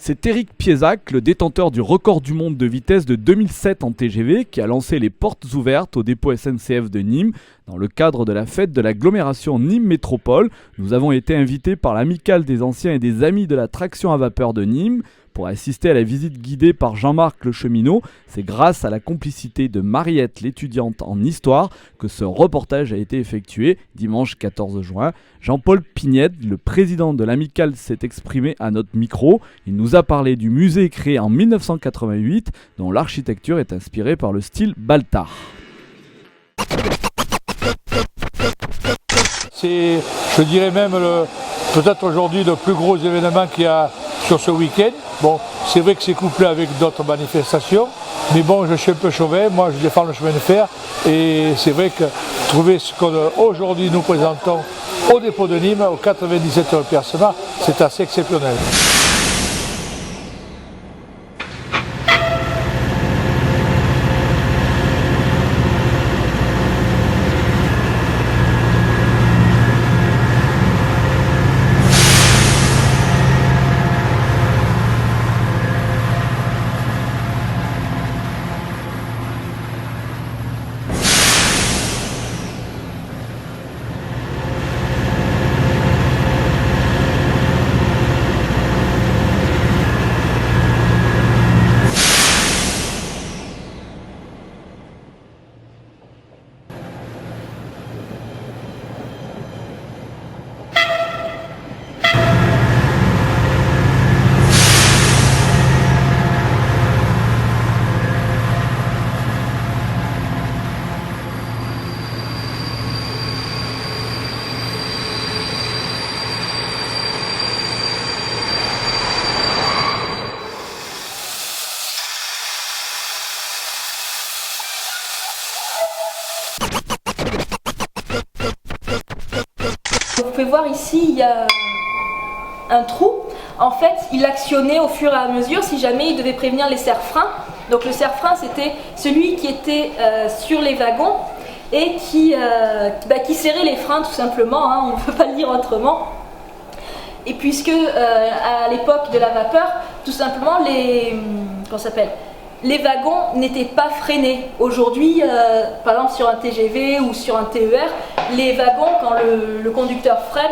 C'est Éric Piézac, le détenteur du record du monde de vitesse de 2007 en TGV, qui a lancé les portes ouvertes au dépôt SNCF de Nîmes dans le cadre de la fête de l'agglomération Nîmes Métropole. Nous avons été invités par l'amicale des anciens et des amis de la traction à vapeur de Nîmes pour assister à la visite guidée par Jean-Marc le cheminot. C'est grâce à la complicité de Mariette, l'étudiante en histoire, que ce reportage a été effectué dimanche 14 juin. Jean-Paul Pignette, le président de l'amicale, s'est exprimé à notre micro. Il nous a parlé du musée créé en 1988, dont l'architecture est inspirée par le style Baltard. C'est, je dirais même, peut-être aujourd'hui le plus gros événement qu'il y a sur ce week-end. Bon, c'est vrai que c'est couplé avec d'autres manifestations, mais bon, je suis un peu chauvin, moi je défends le chemin de fer, et c'est vrai que trouver ce qu'aujourd'hui nous présentons au dépôt de Nîmes, aux 97 percements, c'est assez exceptionnel. Vous pouvez voir ici, il y a un trou. En fait, il actionnait au fur et à mesure si jamais il devait prévenir les serre-freins. Donc le serre-frein, c'était celui qui était sur les wagons et qui serrait les freins tout simplement, hein, on ne peut pas le dire autrement. Et puisque à l'époque de la vapeur, tout simplement, les wagons n'étaient pas freinés. Aujourd'hui, par exemple sur un TGV ou sur un TER, les wagons, quand le conducteur freine,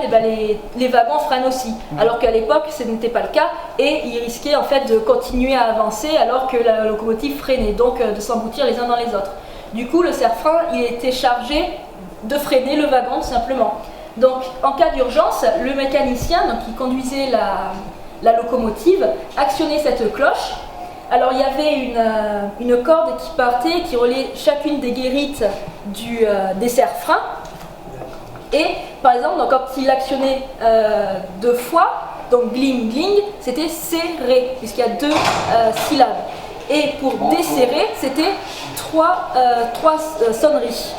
les wagons freinent aussi. Alors qu'à l'époque, ce n'était pas le cas et ils risquaient en fait de continuer à avancer alors que la locomotive freinait, donc de s'emboutir les uns dans les autres. Du coup, le serre-frein, il était chargé de freiner le wagon tout simplement. Donc, en cas d'urgence, le mécanicien qui conduisait la locomotive actionnait cette cloche. Alors il y avait une corde qui partait, qui reliait chacune des guérites des serre-freins. Et par exemple, donc, quand il actionnait 2 fois, donc gling gling, c'était serré, puisqu'il y a 2 syllabes. Et pour desserrer, c'était 3 sonneries.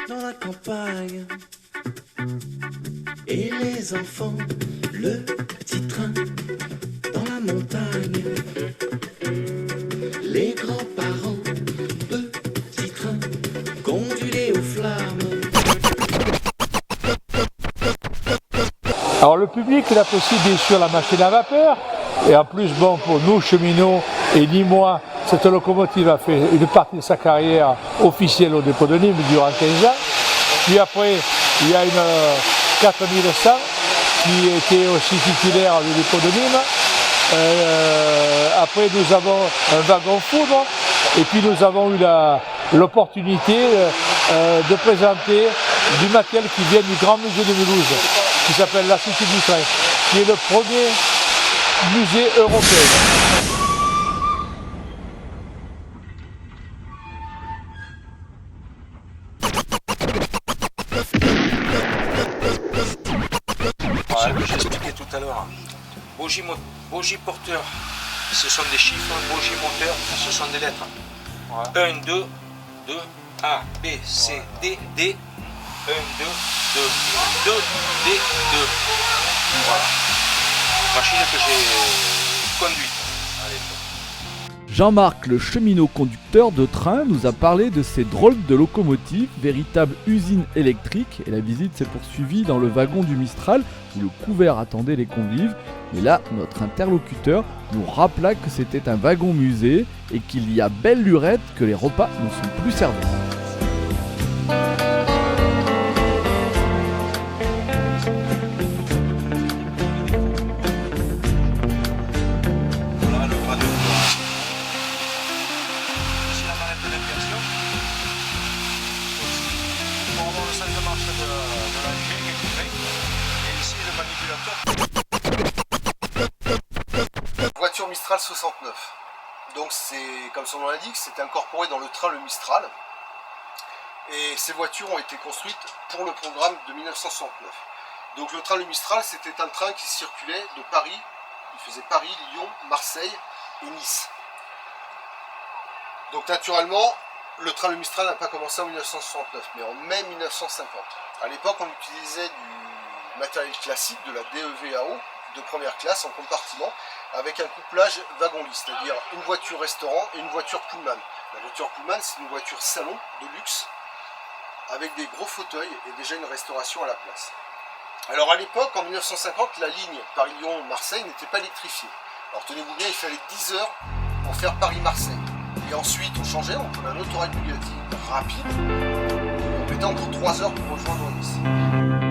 Dans la campagne et les enfants, le petit train dans la montagne, les grands-parents, petit train condulé aux flammes. Alors le public, il apprécie bien sûr la machine à vapeur, et en plus, bon, pour nous cheminots et ni moi, cette locomotive a fait une partie de sa carrière officielle au dépôt de Nîmes durant 15 ans. Puis après, il y a une 4100 qui était aussi titulaire du dépôt de Nîmes. Après, nous avons un wagon foudre. Et puis nous avons eu l'opportunité de présenter du matériel qui vient du Grand Musée de Mulhouse, qui s'appelle la Cité du Train, qui est le premier musée européen. Ce que j'expliquais tout à l'heure, bogie porteur, ce sont des chiffres, bogie moteur, ce sont des lettres. 1, 2, 2, A, B, C, D, D, 1, 2, 2, 2, D, 2. Voilà. Machine que j'ai conduite. Allez. Jean-Marc, le cheminot-conducteur de train, nous a parlé de ces drôles de locomotives, véritable usine électrique, et la visite s'est poursuivie dans le wagon du Mistral, où le couvert attendait les convives. Mais là, notre interlocuteur nous rappela que c'était un wagon-musée et qu'il y a belle lurette que les repas ne sont plus servis. Voilà le bras de courage. Ici la manette d'inversion. Pour avoir le sens de marche de l'engin qui est correct. Et ici le manipulateur. Voiture Mistral 69. Donc c'est, comme son nom l'indique, c'est incorporé dans le train le Mistral. Et ces voitures ont été construites pour le programme de 1969. Donc le train le Mistral, c'était un train qui circulait de Paris, il faisait Paris, Lyon, Marseille et Nice. Donc naturellement, le train le Mistral n'a pas commencé en 1969, mais en mai 1950. À l'époque, on utilisait du matériel classique, de la DEVAO, de première classe, en compartiment, avec un couplage wagon-lit, c'est-à-dire une voiture restaurant et une voiture Pullman. La voiture Pullman, c'est une voiture salon de luxe, avec des gros fauteuils et déjà une restauration à la place. Alors à l'époque, en 1950, la ligne Paris-Lyon-Marseille n'était pas électrifiée. Alors tenez-vous bien, il fallait 10 heures pour faire Paris-Marseille. Et ensuite, on changeait, on prenait un autorail Bugatti rapide, et on mettait encore 3 heures pour rejoindre Nice.